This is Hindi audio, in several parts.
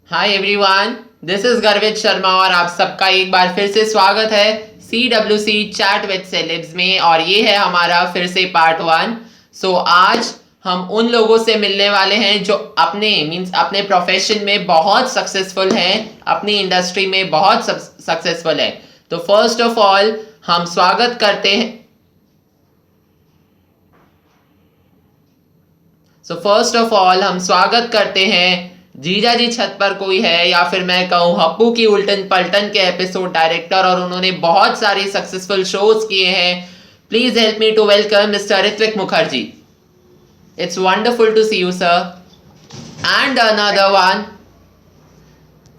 हाय एवरीवन, दिस इज गर्वित शर्मा और आप सबका एक बार फिर से स्वागत है CWC चैट विद सेलेब्स में। और ये है हमारा फिर से पार्ट 1। सो आज हम उन लोगों से मिलने वाले हैं जो अपने प्रोफेशन में बहुत सक्सेसफुल हैं, अपनी इंडस्ट्री में बहुत सक्सेसफुल है। तो फर्स्ट ऑफ ऑल हम स्वागत करते हैं स्वागत करते हैं जीजा जी छत पर कोई है, या फिर मैं कहूँ हप्पू की उल्टन पलटन के एपिसोड डायरेक्टर, और उन्होंने बहुत सारे सक्सेसफुल शोज किए हैं। Please help me to welcome mister Ritwik Mukherjee. It's wonderful to see you sir. And another one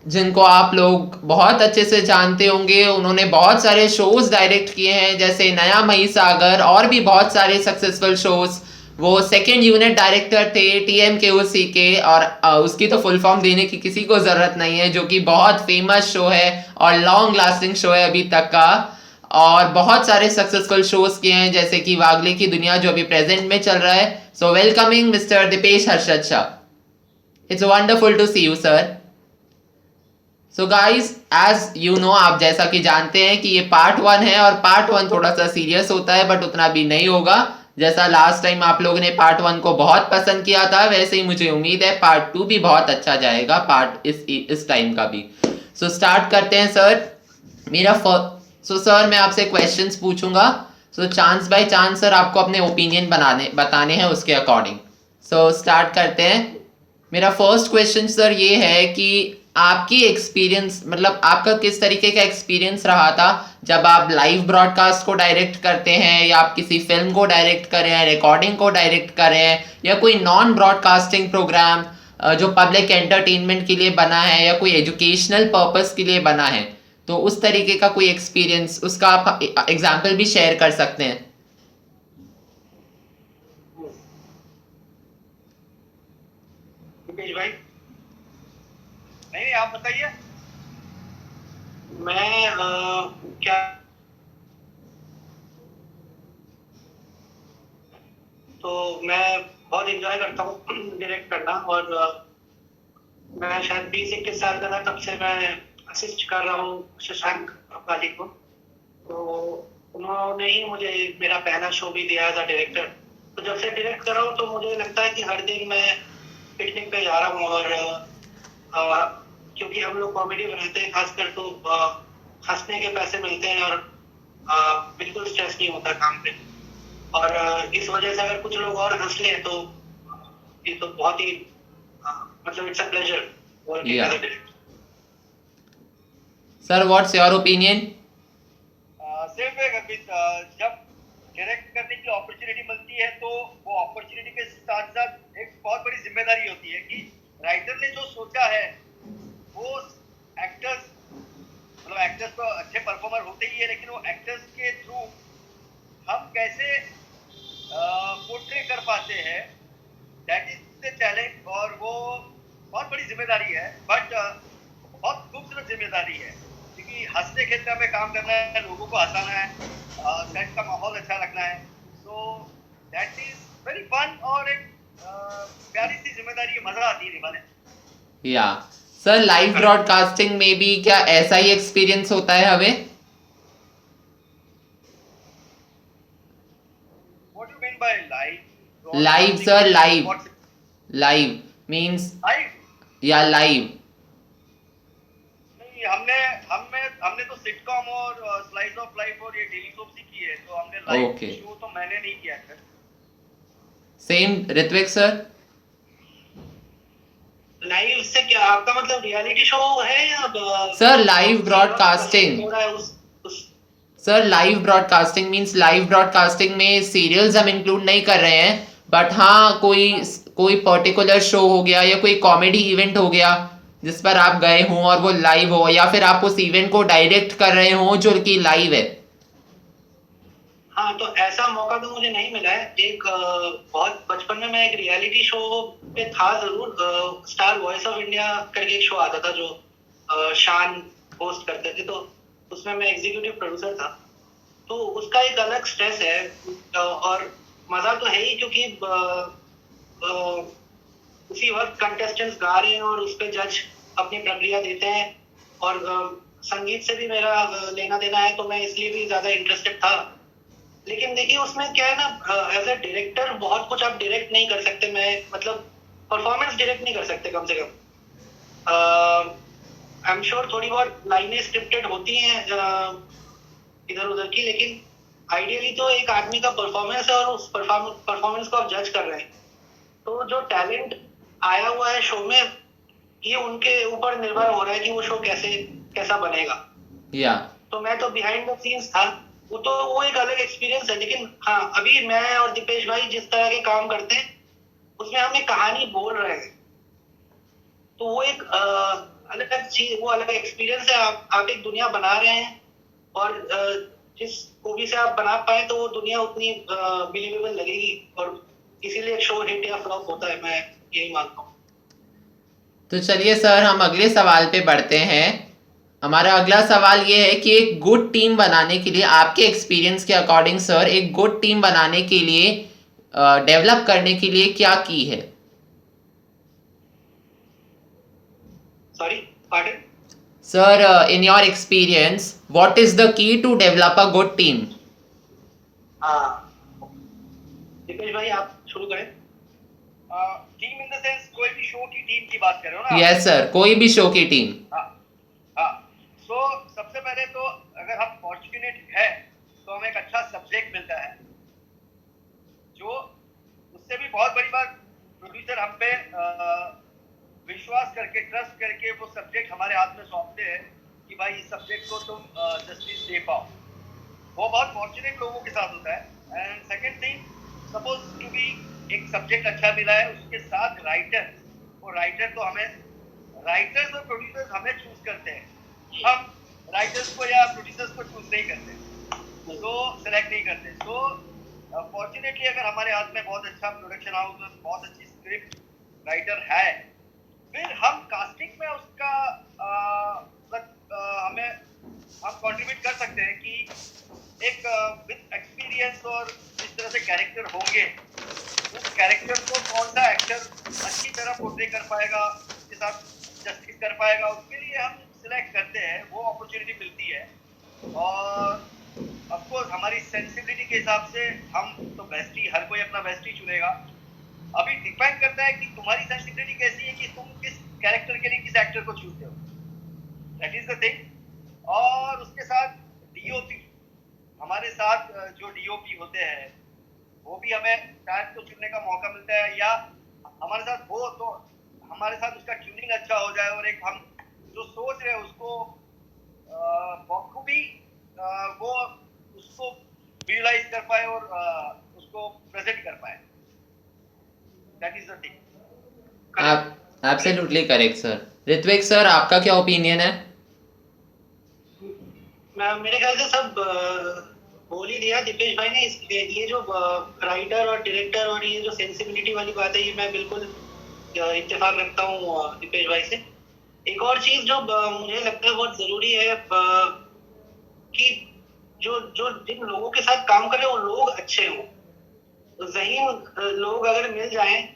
जिनको आप लोग बहुत अच्छे से जानते होंगे, उन्होंने बहुत सारे शोज डायरेक्ट किए हैं जैसे नया महिसागर और भी बहुत सारे सक्सेसफुल शोज। वो सेकेंड यूनिट डायरेक्टर थे TMKOC के, और उसकी तो फुल फॉर्म देने की किसी को ज़रूरत नहीं है, जो कि बहुत फेमस शो है और लॉन्ग लास्टिंग शो है अभी तक का। और बहुत सारे सक्सेसफुल शोज किए हैं जैसे कि वागले की दुनिया जो अभी प्रेजेंट में चल रहा है। So welcoming mister Dipesh Harshad Shah. It's wonderful to see you sir. So guys, as you know, आप जैसा कि जानते हैं कि ये पार्ट 1 है और पार्ट 1 थोड़ा सा सीरियस होता है, बट उतना भी नहीं होगा। जैसा लास्ट टाइम आप लोगों ने पार्ट 1 को बहुत पसंद किया था, वैसे ही मुझे उम्मीद है पार्ट 2 भी बहुत अच्छा जाएगा इस टाइम का भी। सो स्टार्ट करते हैं सर। सो सर, मैं आपसे क्वेश्चंस पूछूंगा। सो चांस बाय चांस सर आपको अपने ओपिनियन बताने हैं उसके अकॉर्डिंग। सो स्टार्ट करते हैं। मेरा फर्स्ट क्वेश्चन सर ये है कि आपकी एक्सपीरियंस, मतलब आपका किस तरीके का एक्सपीरियंस रहा था जब आप लाइव ब्रॉडकास्ट को डायरेक्ट करते हैं, या आप किसी फिल्म को डायरेक्ट कर रहे हैं, रिकॉर्डिंग को डायरेक्ट कर रहे हैं, या कोई नॉन ब्रॉडकास्टिंग प्रोग्राम जो पब्लिक एंटरटेनमेंट के लिए बना है या कोई एजुकेशनल पर्पस के लिए बना है। तो उस तरीके का कोई एक्सपीरियंस, उसका आप एग्जाम्पल भी शेयर कर सकते हैं। मुकेश भाई, नहीं आप बताइए। मैं क्या तो मैं बहुत एंजॉय करता हूँ डायरेक्ट करना। और मैं शायद 20-21 साल का था तब से मैं असिस्ट कर रहा हूँ शशांक वाली को। तो उन्होंने ही मुझे मेरा पहला शो भी दिया था डायरेक्टर। तो जब से डायरेक्ट कर रहा हूँ तो मुझे लगता है कि हर दिन मैं पिकनिक पे जा रहा हूँ। और क्योंकि हम लोग कॉमेडी बनाते हैं खासकर, तो हंसने के पैसे मिलते हैं और बिल्कुल स्ट्रेस नहीं होता काम पे। और इस वजह से अगर कुछ लोग और हंस लें तो ये तो बहुत ही मतलब it's a pleasure working as या a director. Sir, what's your opinion? सिर्फ एक अभी जब डायरेक्ट करने की अपॉर्चुनिटी मिलती है तो वो अपॉर्चुनिटी के साथ साथ एक बहुत बड़ी जिम्मेदारी होती है कि राइटर ने जो सोचा है वो एक्टर्स, मतलब एक्टर्स तो अच्छे परफॉर्मर होते ही है, लेकिन वो एक्टर्स के थ्रू हम कैसे पोर्ट्रे कर पाते हैं, दैट इज द चैलेंज। और वो बहुत बड़ी जिम्मेदारी है, बट बहुत खूबसूरत जिम्मेदारी है, क्योंकि हंसने खेलते हमें काम करना है, लोगों को हंसाना है, सेट का माहौल अच्छा रखना है। So that is very fun और एक प्यारी सी जिम्मेदारी है, मजा आती है निभाने। या सर, लाइव ब्रॉडकास्टिंग में भी क्या ऐसा ही एक्सपीरियंस होता है हमें? What you mean by live live broadcasting? Sir, means live. What? Live means, live? या लाइव। नहीं, हमने हमने हमने तो सिटकॉम और स्लाइस ऑफ लाइफ और ये डेली सोप्स ही की है, तो हमने लाइव ओके, शो तो मैंने नहीं किया है। Same Ritwik sir. लाइव से क्या आपका मतलब रियलिटी शो है या सर लाइव सीरियल ब्रॉडकास्टिंग। हो रहा है उस sir live broadcasting means, live broadcasting में सीरियल्स हम इंक्लूड नहीं कर रहे हैं, बट हाँ कोई कोई पर्टिकुलर शो हो गया या कोई कॉमेडी इवेंट हो गया जिस पर आप गए हों और वो लाइव हो, या फिर आप उस इवेंट को डायरेक्ट कर रहे हो जो कि लाइव है। हाँ, तो ऐसा मौका तो मुझे नहीं मिला है। एक बहुत बचपन में मैं एक रियलिटी शो पे था जरूर। स्टार वॉइस ऑफ इंडिया करके एक शो आता था जो शान होस्ट करते थे, तो उसमें मैं एग्जीक्यूटिव प्रोड्यूसर था। तो उसका एक अलग स्ट्रेस है और मजा तो है ही, क्योंकि उसी वक्त कंटेस्टेंट्स गा रहे हैं और उस पे जज अपनी प्रक्रिया देते हैं और संगीत से भी मेरा लेना देना है, तो मैं इसलिए भी ज़्यादा इंटरेस्टेड था। लेकिन देखिए उसमें क्या है ना, एज अ डायरेक्टर बहुत कुछ आप डायरेक्ट नहीं कर सकते। मैं मतलब परफॉर्मेंस डायरेक्ट नहीं कर सकते कम से कम। आई एम श्योर थोड़ी बहुत लाइनें स्क्रिप्टेड होती हैं इधर उधर की, लेकिन आइडियली तो एक आदमी का परफॉर्मेंस है और उस परफॉर्मेंस को आप जज कर रहे हैं। तो जो टैलेंट आया हुआ है शो में, ये उनके ऊपर निर्भर हो रहा है कि वो शो कैसा बनेगा। या तो मैं तो बिहाइंड द सीन्स था, वो एक अलग एक्सपीरियंस है। लेकिन हाँ, अभी मैं और दीपेश भाई जिस तरह के काम करते हैं उसमें हम एक कहानी बोल रहे हैं, तो वो एक अलग चीज, वो अलग एक्सपीरियंस है। आप एक दुनिया बना रहे हैं और जिस मूवी से आप बना पाए तो वो दुनिया उतनी बिलीवेबल लगेगी, और इसीलिए एक शो हिट या फ्लॉप होता है, मैं यही मानता हूँ। तो चलिए सर, हम अगले सवाल पे बढ़ते हैं। हमारा अगला सवाल ये है कि एक गुड टीम बनाने के लिए आपके एक्सपीरियंस के अकॉर्डिंग सर, एक गुड टीम बनाने के लिए, डेवलप करने के लिए क्या की है? Sorry, pattern. Sir, in your experience, what is the key to develop a good team? हाँ, दीपेश भाई आप शुरू करें। टीम इन द सेंस कोई भी शो की टीम की बात कर रहे हो ना आप? यस सर, कोई भी शो की टीम। हाँ हाँ। सो सबसे पहले तो अगर हम फॉर्चुनेट है तो हमें एक अच्छा सब्जेक्ट मिलता है, जो उससे भी बहुत बड़ी बात, प्रोड्यूसर हम पे विश्वास करके, ट्रस्ट करके वो सब्जेक्ट हमारे हाथ में सौंपते हैं कि भाई इस सब्जेक्ट को तुम जस्टिस दे पाओ। वो बहुत फॉर्चुनेट लोगों के साथ होता है। And second thing, suppose to be एक सब्जेक्ट अच्छा मिला है, उसके साथ राइटर, वो राइटर तो हमें, राइटर्स और प्रोड्यूसर्स हमें चूज करते हैं, हम राइटर्स को या प्रोड्यूसर्स को चूज नहीं करते, तो सेलेक्ट नहीं करते। तो फॉर्चुनेटली अगर हमारे हाथ में बहुत अच्छा प्रोडक्शन हाउस और बहुत अच्छी स्क्रिप्ट राइटर है, फिर हम कास्टिंग में उसका हमें हम कंट्रीब्यूट कर सकते हैं कि एक विद एक्सपीरियंस और जिस तरह से कैरेक्टर होंगे, उस कैरेक्टर को कौन सा एक्टर अच्छी तरह पोर्ट्रे कर पाएगा, उसके साथ जस्टिस कर पाएगा, उसके लिए हम सिलेक्ट करते हैं, वो अपॉर्चुनिटी मिलती है। और ऑफकोर्स हमारी सेंसिबिलिटी के हिसाब से हम तो बेस्ट ही, हर कोई अपना बेस्ट ही चुनेगा। अभी डिपेंड करता है कि तुम्हारी सेंसिबिलिटी कैसी है कि तुम किस कैरेक्टर के लिए किस एक्टर को चूज करो, दैट इज द थिंग। और उसके साथ डीओपी, हमारे साथ जो डीओपी होते हैं वो भी हमें शायद तो चुनने का मौका मिलता है, या हमारे साथ हो तो हमारे साथ उसका ट्यूनिंग अच्छा हो जाए और एक हम जो सोच रहे हैं उसको बखूबी वो उसको विजुलाइज कर पाए और उसको प्रेजेंट कर पाए, दैट इज द थिंग। आप absolutely correct sir. Ritwik sir, आपका क्या ओपिनियन है? मेरे ख्याल से सब बोल ही दिया दीपेश भाई ने। ये जो राइटर और डायरेक्टर और ये जो सेंसिबिलिटी वाली बात है, ये मैं बिल्कुल इत्तेफाक रखता हूँ दीपेश भाई से। एक और चीज जो मुझे लगता है बहुत जरूरी है, कि जो जो जिन लोगों के साथ काम कर रहे हैं वो लोग अच्छे हों। तो ज़हीन लोग अगर मिल जाएं,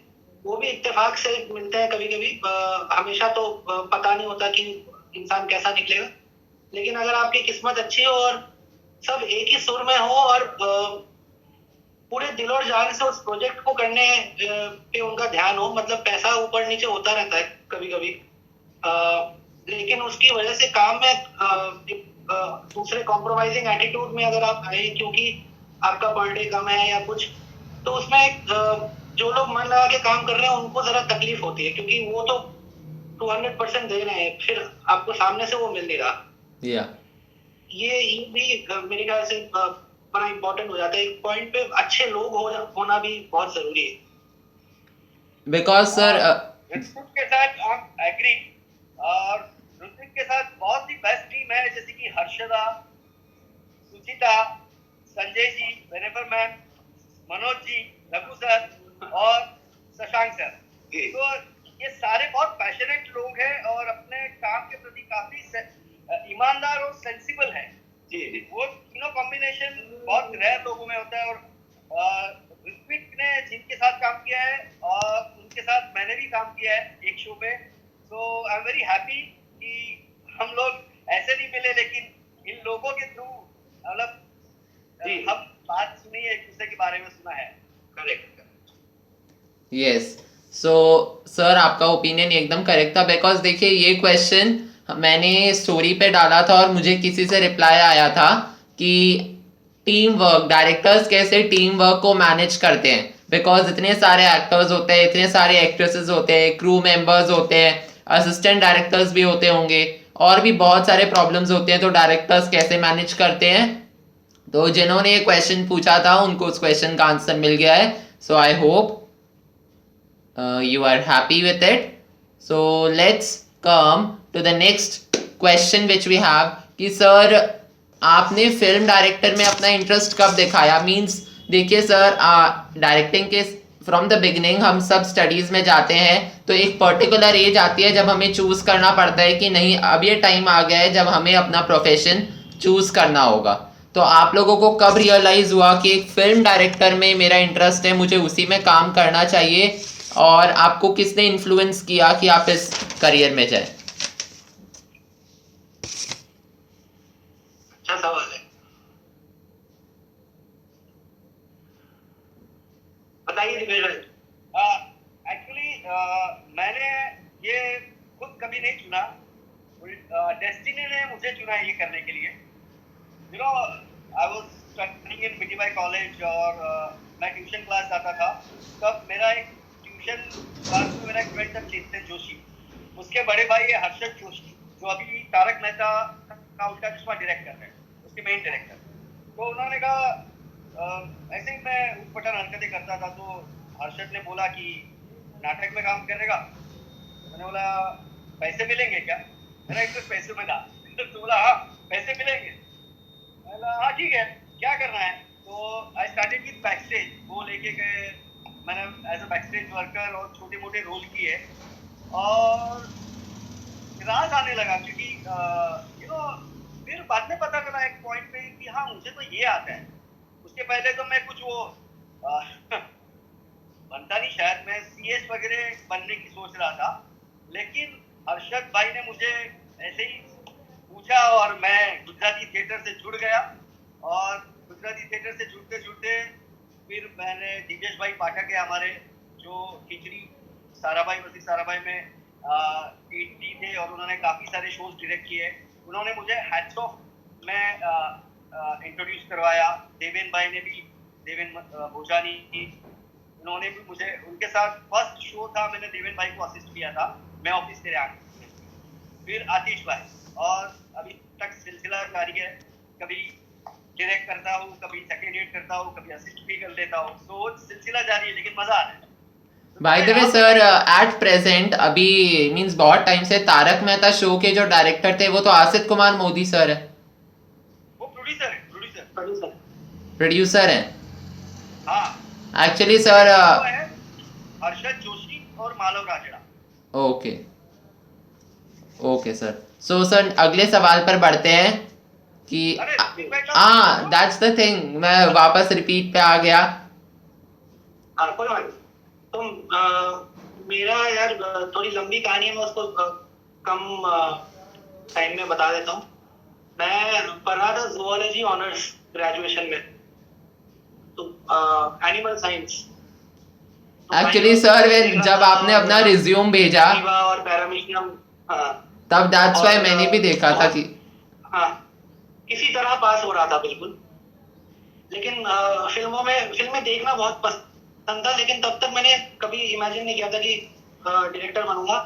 वो भी इत्तेफाक से मिलते हैं कभी कभी, हमेशा तो पता नहीं होता कि इंसान कैसा निकलेगा। लेकिन अगर आपकी किस्मत अच्छी हो और सब एक ही सुर में हो और पूरे दिल और जान से उस प्रोजेक्ट को करने पे उनका ध्यान हो, मतलब पैसा ऊपर नीचे होता रहता है कभी कभी, लेकिन उसकी वजह से काम में दूसरे कॉम्प्रोमाइजिंग एटीट्यूड में अगर आप आए क्योंकि आपका पर डे कम है या कुछ, तो उसमें जो लोग मन लगा के काम कर रहे हैं उनको जरा तकलीफ होती है, क्योंकि वो तो 200% दे रहे हैं, फिर आपको सामने से वो मिल नहीं रहा। या ये भी मेरे ख्याल से बड़ा इम्पोर्टेंट हो जाता है। एक पॉइंट पे अच्छे लोग होना भी बहुत जरूरी है। बिकॉज सर, ऋत्विक के साथ हम एग्री, और ऋत्विक के साथ बहुत ही बेस्ट टीम है, जैसे कि हर्षदा, सुचिता, संजय जी, वेनेफर मैम, मनोज जी, रघु सर और शशांक सर। तो ये सारे बहुत पैशनेट लोग हैं और अपने काम के प्रति काफी ईमानदार और सेंसिबल है। वो तीनों कॉम्बिनेशन बहुत रेयर लोगों में होता है। और ऋत्विक ने जिनके साथ काम किया है और उनके साथ मैंने भी काम किया है एक शो पे, सो आई एम वेरी हैप्पी कि हम लोग ऐसे नहीं मिले, लेकिन इन लोगों के थ्रू मतलब हम बात सुनी है, एक दूसरे के बारे में सुना है। करेक्ट। यस, सो सर आपका ओपिनियन एकदम करेक्ट था, बिकॉज देखिए ये क्वेश्चन मैंने स्टोरी पे डाला था और मुझे किसी से रिप्लाई आया था कि टीम वर्क, डायरेक्टर्स कैसे टीम वर्क को मैनेज करते हैं, बिकॉज इतने सारे एक्टर्स होते हैं, इतने सारे एक्ट्रेसेस होते हैं, क्रू मेंबर्स होते हैं, असिस्टेंट डायरेक्टर्स भी होते होंगे, और भी बहुत सारे प्रॉब्लम्स होते हैं, तो डायरेक्टर्स कैसे मैनेज करते हैं। तो जिन्होंने ये क्वेश्चन पूछा था उनको उस क्वेश्चन का आंसर मिल गया है, so I hope you are happy with it. So let's come to the next question which we have कि सर आपने फिल्म डायरेक्टर में अपना इंटरेस्ट कब दिखाया, मीन्स देखिए सर डायरेक्टिंग के फ्रॉम द बिगनिंग हम सब स्टडीज़ में जाते हैं, तो एक पर्टिकुलर एज आती है जब हमें चूज़ करना पड़ता है कि नहीं अब ये टाइम आ गया है जब हमें अपना प्रोफेशन चूज़ करना होगा। तो आप लोगों को कब रियलाइज़ हुआ कि एक फिल्म डायरेक्टर में मेरा इंटरेस्ट है, मुझे उसी में काम करना चाहिए, और आपको किसने इन्फ्लुएंस किया कि आप इस करियर में जाएं? अच्छा सवाल है, बताइए दिपेश भाई। एक्चुअली मैंने ये खुद कभी नहीं चुना, डेस्टिनी ने मुझे चुना ये करने के लिए। You know I was studying in BTY college और मैं ट्यूशन क्लास जाता था, तब मेरा एक ट्यूशन क्लास में मेरा एक फ्रेंड था चेतन जोशी, उसके बड़े भाई है हर्षद जोशी जो अभी तारक मेहता का उल्टा चश्मा डायरेक्ट कर रहे हैं, उसके मेन डायरेक्टर। तो उन्होंने कहा ऐसे ही मैं उठपटांग हरकतें करता था, तो हर्षद ने बोला कि नाटक में काम करेगा। मैंने बोला पैसे मिलेंगे क्या, मेरा इंटरेस्ट पैसे में था। तो बोला हाँ पैसे मिलेंगे। मैंने बोला हाँ ठीक है, क्या करना है। तो I started with back stage, वो लेके गए, मैंने as a back stage worker और छोटे मोटे रोल किए, और राज आने लगा क्योंकि यू नो फिर बाद में पता चला एक पॉइंट पे कि हाँ मुझे तो ये आता है। उसके पहले तो मैं कुछ वो बनता नहीं, शायद मैं सीएस वगैरह बनने की सोच रहा था, लेकिन हर्षद भाई ने मुझे ऐसे ही पूछा और मैं गुजराती थिएटर से जुड़ गया, और गुजराती थिएटर से जुड़ते जुड़ते फिर मैंने दिव्येश भाई पाठक है हमारे, जो खिचड़ी साराभाई वसी साराभाई में एडी थे और उन्होंने काफ़ी सारे शोज डायरेक्ट किए, उन्होंने मुझे हैट्स ऑफ में इंट्रोड्यूस करवाया। देवेन भाई ने भी, देवेन भोजानी, उन्होंने भी मुझे, उनके साथ फर्स्ट शो था, मैंने देवेन भाई को असिस्ट किया था, मैं ऑफिस तेरे आगे। फिर आतिश भाई, और अभी तक सिलसिला जारी है, कभी डायरेक्ट करता हूँ, कभी सेकंड एड करता हूँ, कभी असिस्ट भी कर लेता हूँ, तो सिलसिला जारी है, लेकिन मजा आ रहा है। By the way sir, at present अभी मींस बहुत टाइम से तारक मेहता शो के जो डायरेक्टर थे वो तो आसित कुमार मोदी सर है, वो प्रोड्यूसर है, प्रोड्यूसर प्रोड्यूसर हैं हाँ एक्चुअली सर। वो है हर्षद जोशी और Malav Rajda. Okay okay sir, so sir अगले सवाल पर बढ़ते हैं कि अरे हाँ दैट्स द थिंग, मैं वापस रिपीट पे आ गया। हाँ कोई बात नहीं। तो मेरा यार थोड़ी लंबी कहानी है, मैं उसको कम टाइम में बता देता हूँ। मैं पढ़ रहा था ज़ूलॉजी ऑनर्स ग्रेजुएशन में, तो एनिमल साइंस। एक्चुअली सर जब आपने अपना रिज्यूम भेजा और पैरामीशियम, तब दैट्स व्हाई मैंने भी देखा था कि हाँ किसी तरह पास हो रहा था बिल्कुल, लेकिन फिल्में देखना बहुत पसंद था, लेकिन तब तक मैंने कभी इमेजिन नहीं किया था कि डायरेक्टर बनूंगा।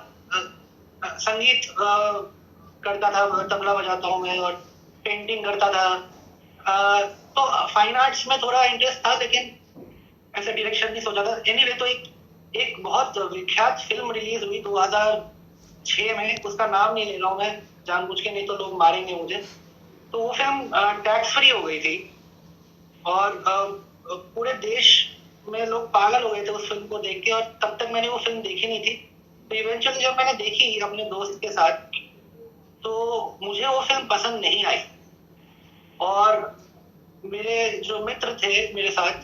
संगीत करता था, तबला बजाता हूँ मैं, और पेंटिंग करता था, तो फाइन आर्ट्स में थोड़ा इंटरेस्ट था, लेकिन ऐसा डायरेक्शन नहीं सोचा था। एनीवे तो एक बहुत विख्यात फिल्म रिलीज हुई 2006 में, उसका नाम नहीं ले रहा हूँ मैं जानबूझ के, नहीं तो लोग मारेंगे मुझे। तो वो फिल्म टैक्स फ्री हो गई थी, और पूरे देश में लोग पागल हो गए थे उस फिल्म को देख के, और तब तक मैंने वो फिल्म देखी नहीं थी। तो इवेंचुअली जब मैंने देखी अपने दोस्त के साथ, तो मुझे वो फिल्म पसंद नहीं आई, और मेरे जो मित्र थे मेरे साथ,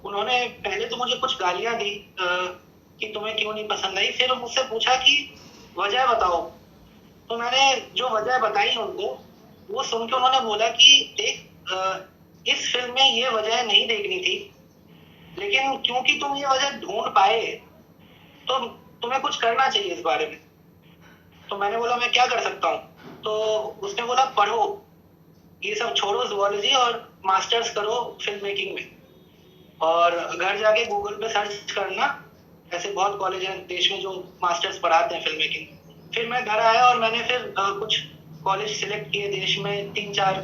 उन्होंने पहले तो मुझे कुछ गालियां दी कि तुम्हें क्यों नहीं पसंद आई। फिर मुझसे पूछा कि वजह बताओ। तो मैंने जो वजह बताई उनको, वो सुन के उन्होंने बोला कि देख, इस फिल्म में ये वजह नहीं देखनी थी, लेकिन क्योंकि तुम ये वजह ढूंढ पाए तो तुम्हें कुछ करना चाहिए इस बारे में। तो मैंने बोला मैं क्या कर सकता हूँ? तो उसने बोला पढ़ो, ये सब छोड़ो, जुआलॉजी, और मास्टर्स करो फिल्म मेकिंग में, और घर जाके गूगल पे सर्च करना, ऐसे बहुत कॉलेज हैं देश में जो मास्टर्स पढ़ाते हैं फिल्म मेकिंग। फिर मैं घर आया और मैंने फिर कुछ कॉलेज सिलेक्ट किए देश में, 3-4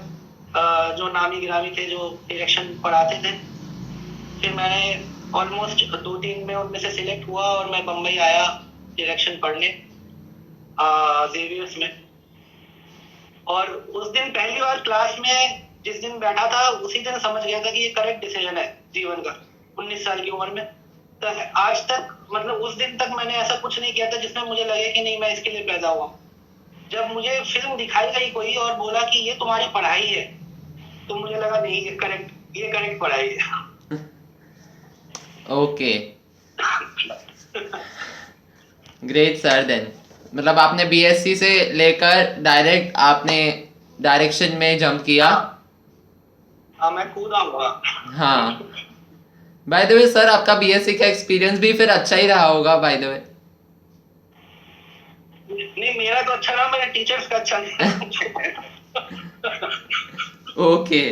जो नामी गिरामी थे जो डायरेक्शन पढ़ाते थे। फिर मैंने ऑलमोस्ट 2-3 में उनमें से सिलेक्ट हुआ और मैं बम्बई आया डायरेक्शन पढ़ने जेवियर्स में। और उस दिन पहली बार क्लास में जिस दिन बैठा था उसी दिन समझ गया था कि ये करेक्ट डिसीजन है जीवन का, 19 साल की उम्र में। तो आज तक, मतलब उस दिन तक मैंने ऐसा कुछ नहीं किया था जिसमें मुझे लगे कि नहीं मैं इसके लिए पैदा हुआ। जब मुझे फिल्म दिखाई गई कोई और बोला कि ये तुम्हारी पढ़ाई है, तो मुझे लगा नहीं, ये करेक्ट पढ़ाई है। Okay, great sir. देन मतलब आपने बीएससी से लेकर डायरेक्ट आपने डायरेक्शन में जंप किया। हाँ, मैं कूद आऊंगा। हाँ, बाय द वे सर आपका बीएससी का एक्सपीरियंस भी फिर अच्छा ही रहा होगा बाय द वे। नहीं, मेरा तो अच्छा रहा, मेरे टीचर्स का अच्छा नहीं। ओके,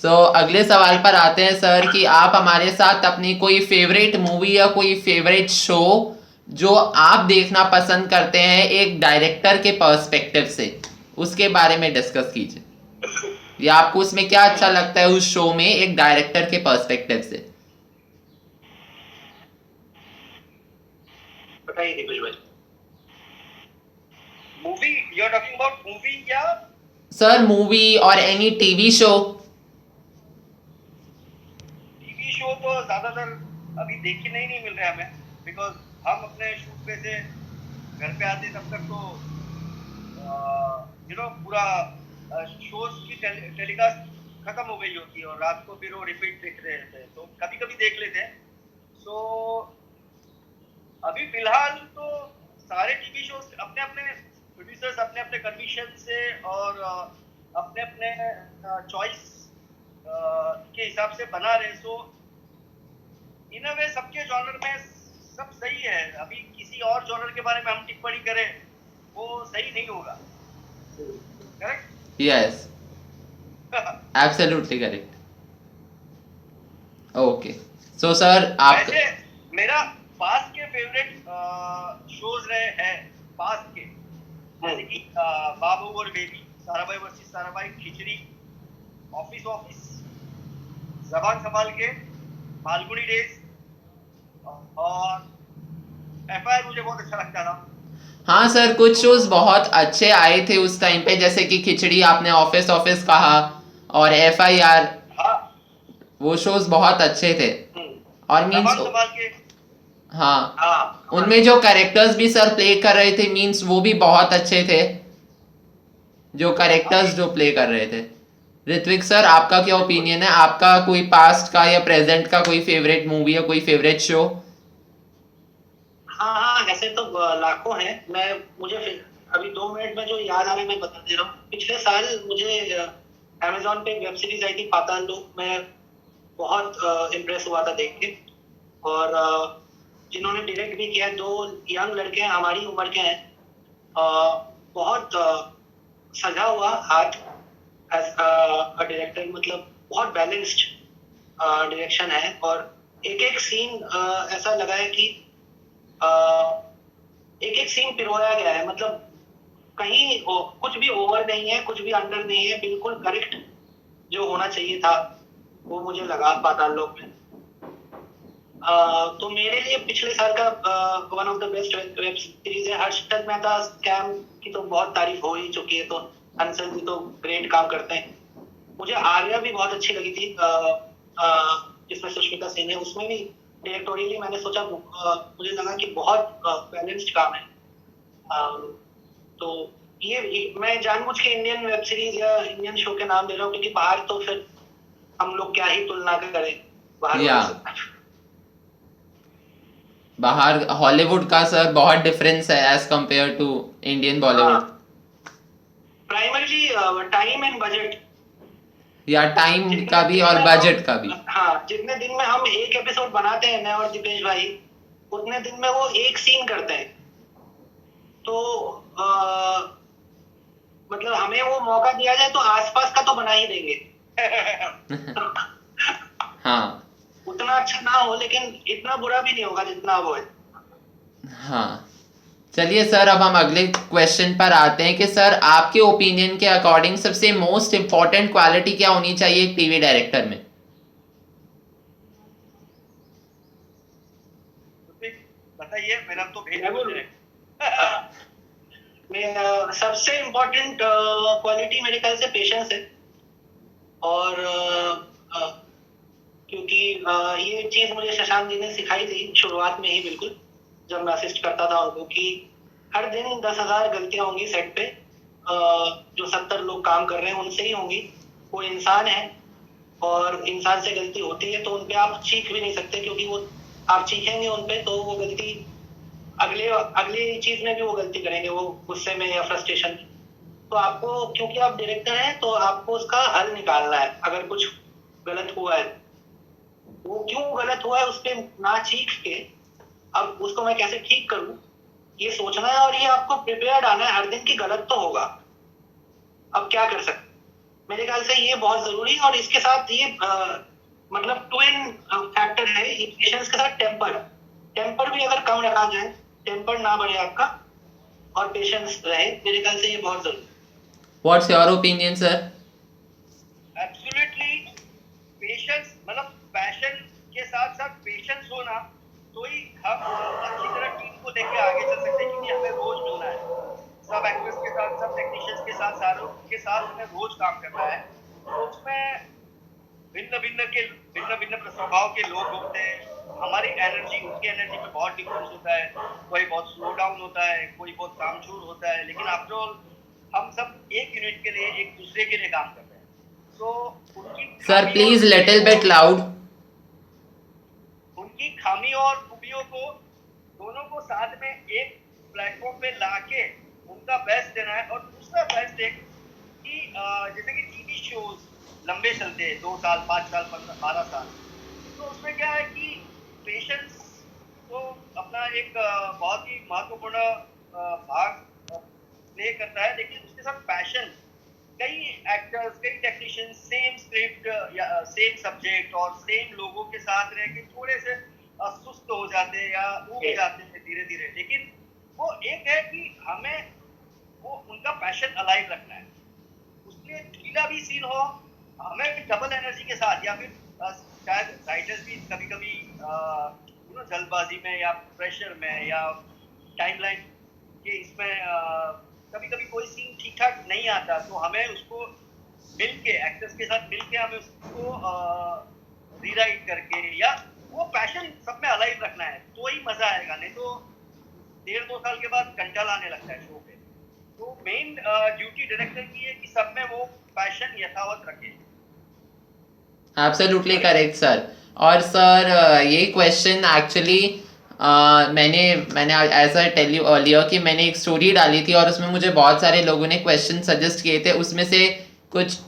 सो अगले सवाल पर आते हैं सर कि आप हमारे साथ अपनी कोई फेवरेट मूवी या कोई फेवरेट शो जो आप देखना पसंद करते हैं एक डायरेक्टर के पर्सपेक्टिव से, उसके बारे में डिस्कस कीजिए, या आपको उसमें क्या अच्छा लगता है उस शो में एक डायरेक्टर के पर्सपेक्टिव से। बताइए दीपेश भाई। Movie, you are talking about movie या? सर मूवी और any TV show. TV show तो ज्यादातर अभी देखने नहीं मिल रहा है हमें, बिकॉज हम अपने शूट पे से घर पे आते तब तक तो पूरा शोज की टेलीकास्ट खत्म हो गई होती है और रात को फिर वो रिपीट देख रहे होते हैं, तो कभी कभी देख लेते हैं। सो अभी फिलहाल तो सारे टीवी शोज अपने अपने प्रोड्यूसर्स अपने अपने कन्विशन से और अपने अपने चॉइस के हिसाब से बना रहे। सो इन अ वे सबके जॉनर में सब सही है। अभी किसी और जॉनर के बारे में हम टिप्पणी करें वो सही नहीं होगा। Correct? Yes, absolutely correct. Okay, so sir आप वैसे मेरा पास के फेवरेट शोज रहे हैं पास के, जैसे कि बाबू और बेबी, साराभाई वर्सेस साराभाई, खिचड़ी, ऑफिस ऑफिस, जबान संभाल के, मालगुडी डेज और एफआईआर मुझे बहुत अच्छा लगता था। हाँ सर, कुछ शोज बहुत अच्छे आए थे उस टाइम पे, जैसे कि खिचड़ी आपने ऑफिस ऑफिस कहा, और एफआईआर, हाँ, वो शोज बहुत अच्छे थे। और मींस जबान संभाल के। हाँ, हाँ, उनमें जो कैरेक्टर्स भी सर प्ले कर रहे थे मींस वो भी बहुत अच्छे थे, जो कैरेक्टर्स जो प्ले कर रहे थे। ऋत्विक सर आपका क्या ओपिनियन है, आपका कोई पास्ट का या प्रेजेंट का कोई फेवरेट मूवी या कोई फेवरेट शो? हाँ, हाँ, ऐसे तो लाखों हैं। मुझे अभी 2 मिनट में जो याद आ रहा है मैं बता दे रहा हूँ। पिछले साल मुझे अमेजोन पे वेब सीरीज आई थी पाताल लोक, मैं बहुत इम्प्रेस हुआ था देख के। और जिन्होंने डायरेक्ट भी किया, 2 यंग लड़के हैं, हमारी उम्र के हैं। बहुत सजा हुआ हाथ एज अ डायरेक्टर, मतलब बहुत बैलेंस्ड डायरेक्शन है। और एक एक सीन ऐसा लगा है कि एक एक सीन पिरोया गया है, मतलब कहीं कुछ भी ओवर नहीं है, कुछ भी अंडर नहीं है, बिल्कुल करेक्ट जो होना चाहिए था वो मुझे लगा पाताल लोक में। तो मेरे लिए पिछले साल का one of the best web series है। हर्षद मेहता स्कैम की तो बहुत तारीफ हो ही चुकी है, तो हंसल जी तो ग्रेट काम करते हैं। मुझे आर्या भी बहुत अच्छी लगी थी, जिसमें सुष्मिता सेन है। उसमें भी डायरेक्टोरियली मैंने सोचा, मुझे लगा कि बहुत बैलेंस्ड काम है। तो ये मैं जानबूझ के इंडियन वेब सीरीज या इंडियन शो के नाम ले रहा हूँ, क्योंकि बाहर तो फिर हम लोग क्या ही तुलना करें बाहर या वालों से। बाहर हॉलीवुड का सर बहुत डिफरेंस है as compare to Indian Bollywood, primarily time and budget. या टाइम जितने का भी दिन और में बजट का भी। हाँ, जितने दिन में हम एक एपिसोड बनाते हैं मैं और दीपेश भाई, उतने दिन में वो एक सीन करते हैं। तो मतलब हमें वो मौका दिया जाए तो आसपास का तो बना ही देंगे। हाँ उतना अच्छा ना हो लेकिन इतना बुरा भी नहीं होगा जितना वो है। हाँ। चलिए सर, अब हम अगले क्वेश्चन पर आते हैं कि सर आपके ओपिनियन के अकॉर्डिंग सबसे मोस्ट इम्पोर्टेंट क्वालिटी क्या होनी चाहिए एक टीवी डायरेक्टर में? बताइए, मेरा तो भेज मैं बोलूं? सबसे इम्पोर्टेंट क्वालिटी मेरे ख्याल से पेशेंस है। और क्योंकि ये चीज मुझे शशांक जी ने सिखाई थी शुरुआत में ही, बिल्कुल जब मैं असिस्ट करता था उनको, कि हर दिन 10,000 गलतियां होंगी सेट पे। जो 70 लोग काम कर रहे हैं उनसे ही होंगी। वो इंसान है और इंसान से गलती होती है, तो उनपे आप चीख भी नहीं सकते, क्योंकि वो आप चीखेंगे उनपे तो वो गलती अगले अगली चीज में भी वो गलती करेंगे, वो गुस्से में या फ्रस्ट्रेशन में। तो आपको, क्योंकि आप डायरेक्टर हैं, तो आपको उसका हल निकालना है। अगर कुछ गलत हुआ है, वो क्यों गलत हुआ है उस पर ना चीख के अब उसको मैं कैसे ठीक करूं, ये सोचना है। और ये आपको प्रिपेयर्ड आना है हर दिन की गलत तो होगा, अब क्या कर सकते। मेरे ख्याल से ये बहुत जरूरी है। और इसके साथ ये मतलब ट्विन फैक्टर है पेशेंस के साथ टेम्पर। टेम्पर भी अगर कम रखा जाए, टेम्पर ना बढ़े आपका और पेशेंस रहे, मेरे ख्याल से ये बहुत जरूरी है। What's your opinion sir? Absolutely. Patience मतलब पैशन के साथ साथ पेशेंस होना, तो ही हम अच्छी तरह टीम को लेके आगे चल सकते हैं, क्योंकि हमें रोज मिलना है सब एक्टर्स के साथ, सब टेक्नीशियंस के साथ, सारों के साथ हमें रोज काम करना है। तो उसमें भिन्न भिन्न स्वभाव के लोग होते हैं। हमारी एनर्जी उनकी एनर्जी में बहुत डिफरेंस होता है। कोई बहुत स्लो डाउन होता है, कोई बहुत कामचोर होता है, लेकिन आफ्टर ऑल हम सब एक यूनिट के लिए, एक दूसरे के लिए काम कर रहे हैं। तो उनकी सर खामी और प्लीज खूबियों लिटिल को बिट लाउड। उनकी खामी और खूबियों को दोनों को साथ में एक प्लेटफॉर्म पे लाके उनका बेस्ट देना है। और दूसरा बेस्ट एक कि जैसे कि टीवी शोज लंबे चलते हैं, 2 साल, 5 साल, 12 साल, तो उसमें क्या है कि पेशेंस तो अपना एक बहुत ही महत्वपूर्ण भाग प्ले करता है, लेकिन उसके साथ पैशन। कई एक्टर्स, कई टेक्नीशियंस सेम स्क्रिप्ट या सेम सब्जेक्ट और सेम लोगों के साथ रह के थोड़े से सुस्त हो जाते हैं या ऊब जाते हैं धीरे धीरे। लेकिन वो एक है कि हमें वो उनका पैशन अलाइव रखना है। उसमें ढीला भी सीन हो, हमें डबल एनर्जी के साथ, या फिर शायद राइटर्स भी कभी कभी जल्दबाजी में या प्रेशर में या टाइमलाइन के इसमें कभी कभी कोई सीन ठीक ठाक नहीं आता, तो हमें उसको मिलके, एक्टर्स के साथ मिलके हमें उसको रीराइट करके, या वो पैशन सब में अलाइव रखना है, तो ही मजा आएगा। नहीं तो 1.5-2 साल के बाद कंटाल आने लगता है शो पे। तो मेन ड्यूटी डायरेक्टर की है कि सब में वो पैशन यथावत रखे। Absolutely correct sir. और सर ये क्वेश्चन एक्चुअली मैंने मैंने as I tell you earlier कि मैंने एक स्टोरी डाली थी और उसमें मुझे बहुत सारे लोगों ने क्वेश्चन सजेस्ट किए थे। उसमें से कुछ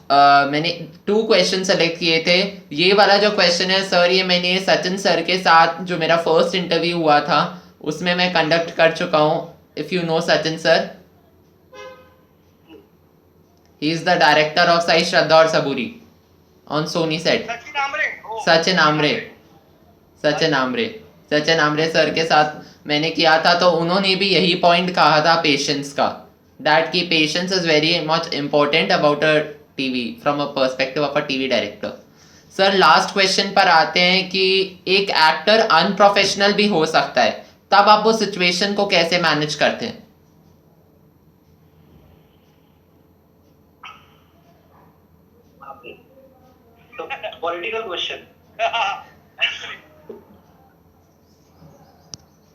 मैंने 2 क्वेश्चन सेलेक्ट किए थे। ये वाला जो क्वेश्चन है सर, ये मैंने सचिन सर के साथ जो मेरा फर्स्ट इंटरव्यू हुआ था उसमें मैं कंडक्ट कर चुका हूँ। If you know Sachin sir, he is the director of Sai Shraddha और Saburi on Sony set. Sachin Amre, ओ सचिन आमरे, सचिन अच्छा। आमरे, सचिन आमरे सर के साथ मैंने किया था, तो उन्होंने भी यही पॉइंट कहा था पेशेंस का, दैट की patience is very much important about a TV from a perspective of a TV director. Sir last question पर आते हैं कि एक एक्टर अनप्रोफेशनल भी हो सकता है, तब आप वो सिचुएशन को कैसे मैनेज करते हैं? तो पॉलिटिकल क्वेश्चन एक्चुअली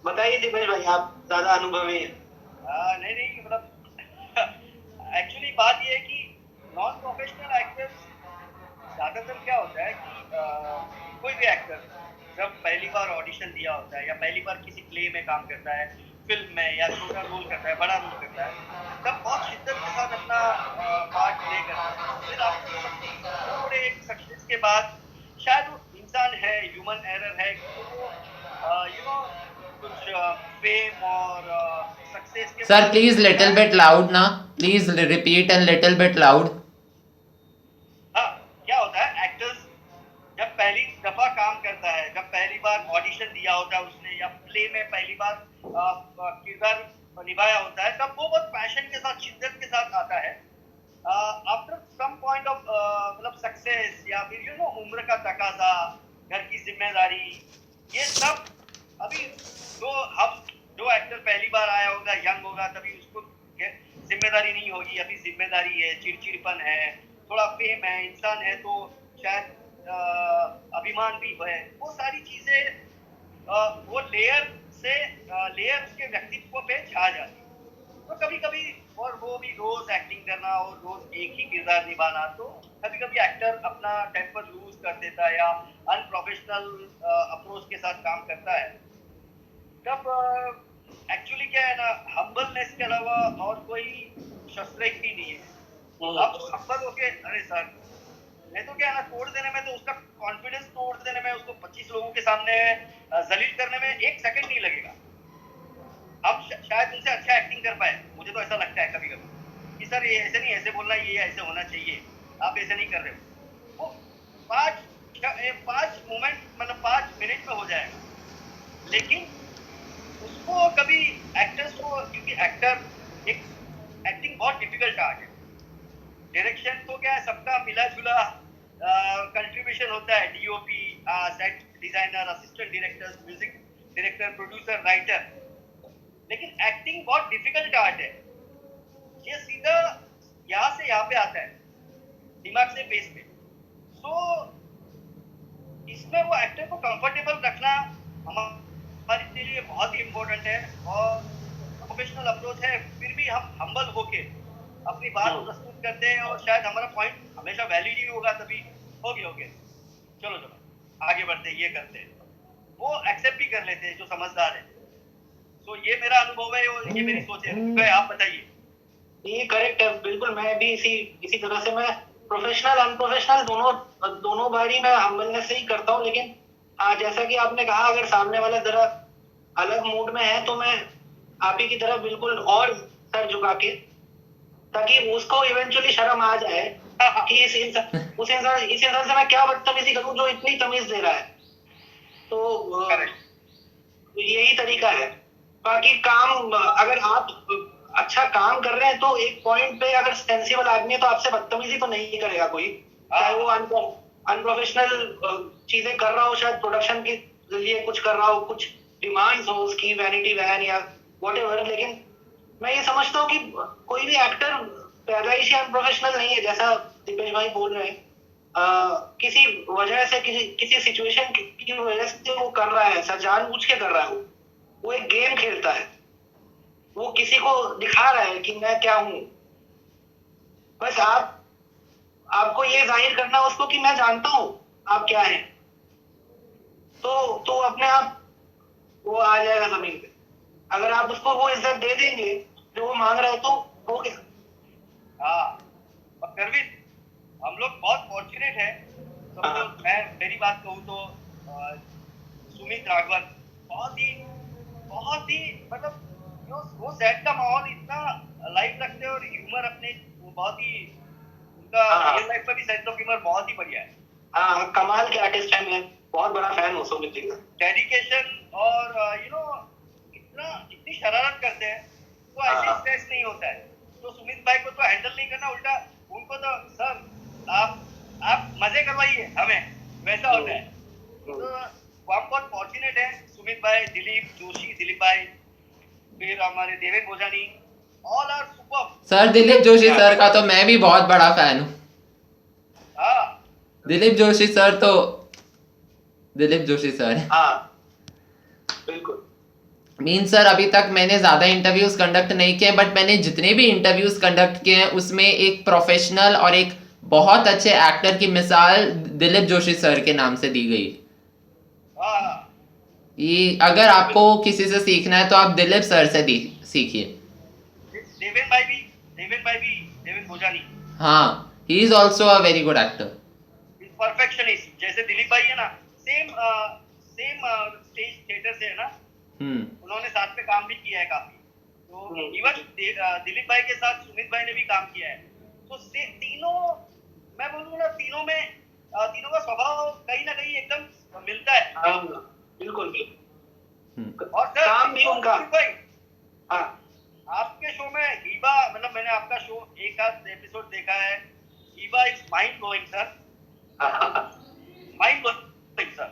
बताइए दीपेश भाई, आप ज्यादा अनुभवी हैं। नहीं नहीं, मतलब एक्चुअली बात ये है कि नॉन प्रोफेशनल एक्टर्स ज्यादातर क्या होता है कि कोई भी एक्टर जब पहली बार ऑडिशन दिया होता है या पहली बार किसी प्ले में काम करता है, फिल्म में या छोटा रोल करता है, बड़ा रोल करता है, तब बहुत शिद्दत के साथ अपना पार्ट प्ले करता है। फिर आप थोड़े एक सक्सेस के बाद शायद वो इंसान है, ह्यूमन एरर है, तो वो कुछ फेम और सक्सेस के सर बाद प्लीज लिटिल बिट लाउड ना, please repeat and little bit loud. हाँ, क्या होता है एक्टर्स जब पहली दफा काम करता है, जब पहली बार ऑडिशन दिया होता है उसने या प्ले में पहली बार किरदार निभाया होता है, तब वो बहुत पैशन के साथ, शिद्दत के साथ आता है। आफ्टर सम पॉइंट ऑफ मतलब सक्सेस या फिर उम्र का तकाजा, घर की जिम्मेदारी, ये सब अभी जो एक्टर पहली बार आया होगा, यंग होगा, तभी उसको जिम्मेदारी नहीं होगी, अभी जिम्मेदारी है, चिड़चिड़पन है, थोड़ा फेम है, इंसान है, तो शायद अभिमान भी है, वो सारी चीजें वो लेयर उसके व्यक्तित्व पे छा जाती है। तो कभी कभी, और वो भी रोज एक्टिंग करना और रोज एक ही किरदार निभाना, तो कभी कभी एक्टर अपना टेम्पर लूज कर देता है या अनप्रोफेशनल अप्रोच के साथ काम करता है। तब एक्चुअली क्या है ना, हम्बलनेस के अलावा और कोई शस्त्र ही नहीं है। अब हम्बल होके, अरे सर मैं तो क्या है ना, तोड़ देने में, तो उसका कॉन्फिडेंस तोड़ देने में, उसको 25 लोगों के सामने जलील करने में 1 सेकंड नहीं लगेगा। अब शायद उनसे अच्छा एक्टिंग कर पाए, मुझे तो ऐसा लगता है कभी कभी कि सर ये ऐसे नहीं, ऐसे बोलना, ये ऐसे होना चाहिए, आप ऐसे नहीं कर रहे हो। वो 5 मोमेंट मतलब 5 मिनट में हो जाएगा, लेकिन उसको कभी एक्टर्स को, क्योंकि एक्टिंग बहुत डिफिकल्ट आर्ट है। डायरेक्शन तो क्या है, सबका मिला जुला कंट्रीब्यूशन होता है, DOP, set designer, assistant director, music director, producer, writer, लेकिन एक्टिंग बहुत डिफिकल्ट आर्ट है। ये सीधा यहाँ से यहाँ पे आता है, दिमाग से फेस पे। सो इसमें वो एक्टर को कंफर्टेबल रखना हमारे लिए बहुत ही इम्पोर्टेंट है, और प्रोफेशनल अप्रोच है, फिर भी हम हम्बल होके अपनी बात प्रस्तुत करते हैं, और शायद हमारा पॉइंट हमेशा वैलिड ही होगा, तभी होगे चलो आगे बढ़ते हैं, ये करते हैं, वो एक्सेप्ट भी कर लेते हैं जो समझदार है। तो ये मेरा अनुभव है और ये मेरी सोच है। आप बताइए। ये करेक्ट है, बिल्कुल। मैं भी इसी तरह से, मैं प्रोफेशनल अनप्रोफेशनल दोनों बारी मैं हम्बलनेस से ही करता हूँ। लेकिन हाँ, जैसा कि आपने कहा, अगर सामने वाला जरा अलग मूड में है तो मैं आप ही की तरह बिल्कुल और सर झुका के, ताकि उसको इवेंचुअली शर्म आ जाए कि इस इंसान से मैं क्या बदतमीजी करूं जो इतनी तमीज दे रहा है। तो यही तरीका है। बाकी काम, अगर आप अच्छा काम कर रहे हैं तो एक पॉइंट पे अगर सेंसिबल आदमी है तो आपसे बदतमीजी तो नहीं करेगा कोई, चाहे वो अनप्रोफेशनल चीजें कर रहा हो, शायद प्रोडक्शन के लिए कुछ कर रहा हो, कुछ डिमांड्स हो उसकी, वैनिटी वैन या व्हाटएवर। लेकिन मैं ये समझता हूँ कि कोई भी एक्टर पैदाइशी अनप्रोफेशनल नहीं है, जैसा दीपेश भाई बोल रहे हैं। किसी वजह से, किसी सिचुएशन की वजह से वो कर रहा है, ऐसा जानबूझ के कर रहा है। वो एक गेम खेलता है, वो किसी को दिखा रहा है कि मैं क्या हूं। बस आपको ये जाहिर करना उसको कि मैं जानता हूं आप क्या हैं, तो अपने आप वो आ जाएगा जमीन पे। अगर आप उसको वो इज्जत दे देंगे जो वो मांग रहा है, तो हो गया। हाँ, और करविन, हम लोग बहुत फॉर्चुनेट है। मैं मेरी बात कहूँ तो सुमित राघवन बहुत ही मतलब वो सेट का माहौल इतना लाइट रखते हैं, और ह्यूमर अपने बहुत ही, उनका रियल लाइफ में भी सेंस ऑफ ह्यूमर बहुत ही बढ़िया है। हाँ, कमाल के आर्टिस्ट है। मैं बहुत बड़ा फैन हूँ सुमित जी का। डेडिकेशन और इतनी शरारत करते हैं, तो ऐसे स्ट्रेस नहीं होता है। तो सुमित भाई को तो हैंडल नहीं करना, उल्टा उनको तो सर आप मजे करवाइए हमें, वैसा होता है। तो हम बहुत फॉर्चुनेट है, सुमित भाई, दिलीप भाई, फिर हमारे Deven Bhojani, all are super. Sir Dilip Joshi sir का तो मैं भी बहुत बड़ा फैन हूँ। दिलीप जोशी सर हाँ, बिल्कुल। मीन सर, अभी तक मैंने ज़्यादा इंटरव्यूज़ कंडक्ट नहीं किए, बट मैंने जितने भी इंटरव्यूज़ कंडक्ट किए हैं उसमें एक प्रोफेशनल और एक बहुत अच्छे एक्टर की मिसाल दिलीप जोशी सर के नाम से दी गई। हाँ, ये अगर आपको किसी से सीखना है तो आप दिलीप सर से सीखिए। देवेन भोजानी, हाँ, he is also a very good actor. Perfectionist, जैसे दिलीप भाई है ना, सेम स्टेज थिएटर से है ना, उन्होंने साथ में काम भी किया है काफी। तो इवन दिलीप भाई के साथ सुमित भाई ने भी काम किया है। तो तीनों, मैं बोलूँ ना, तीनों का स्वभाव कहीं ना कहीं एकदम मिलता है। हाँ, बिल्कुल बिल्कुल। और सर काम भी उनका। भाई, हाँ, आपके शो में हीबा, मतलब मैंने आपका शो एक आध एपिसोड देखा है, Heeba is mind blowing sir, mind blowing sir.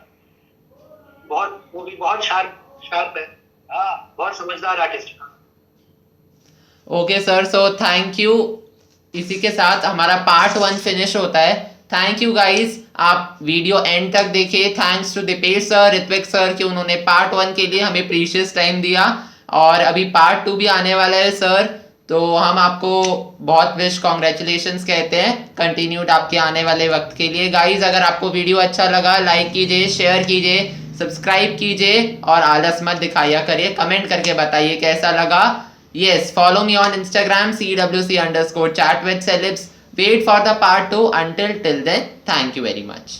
वो भी बहुत शार्प है। हाँ, बहुत समझदार artist. Okay sir, so thank you. इसी के साथ हमारा पार्ट 1 फिनिश होता है। थैंक यू गाइस, आप वीडियो एंड तक देखिए। Thanks to Deepesh sir, Ritwik sir कि उन्होंने पार्ट 1 के लिए हमें प्रीशियस टाइम दिया, और अभी पार्ट 2 भी आने वाला है सर। तो हम आपको बहुत विश कॉन्ग्रेचुलेशंस कहते हैं कंटिन्यूड आपके आने वाले वक्त के लिए। गाइज, अगर आपको वीडियो अच्छा लगा, लाइक कीजिए, शेयर कीजिए, सब्सक्राइब कीजिए, और आलस मत दिखाया करिए। कमेंट करके बताइए कैसा लगा। Yes, follow me on Instagram CWC_chat with celebs. Wait for the part 2. Until till then, thank you very much.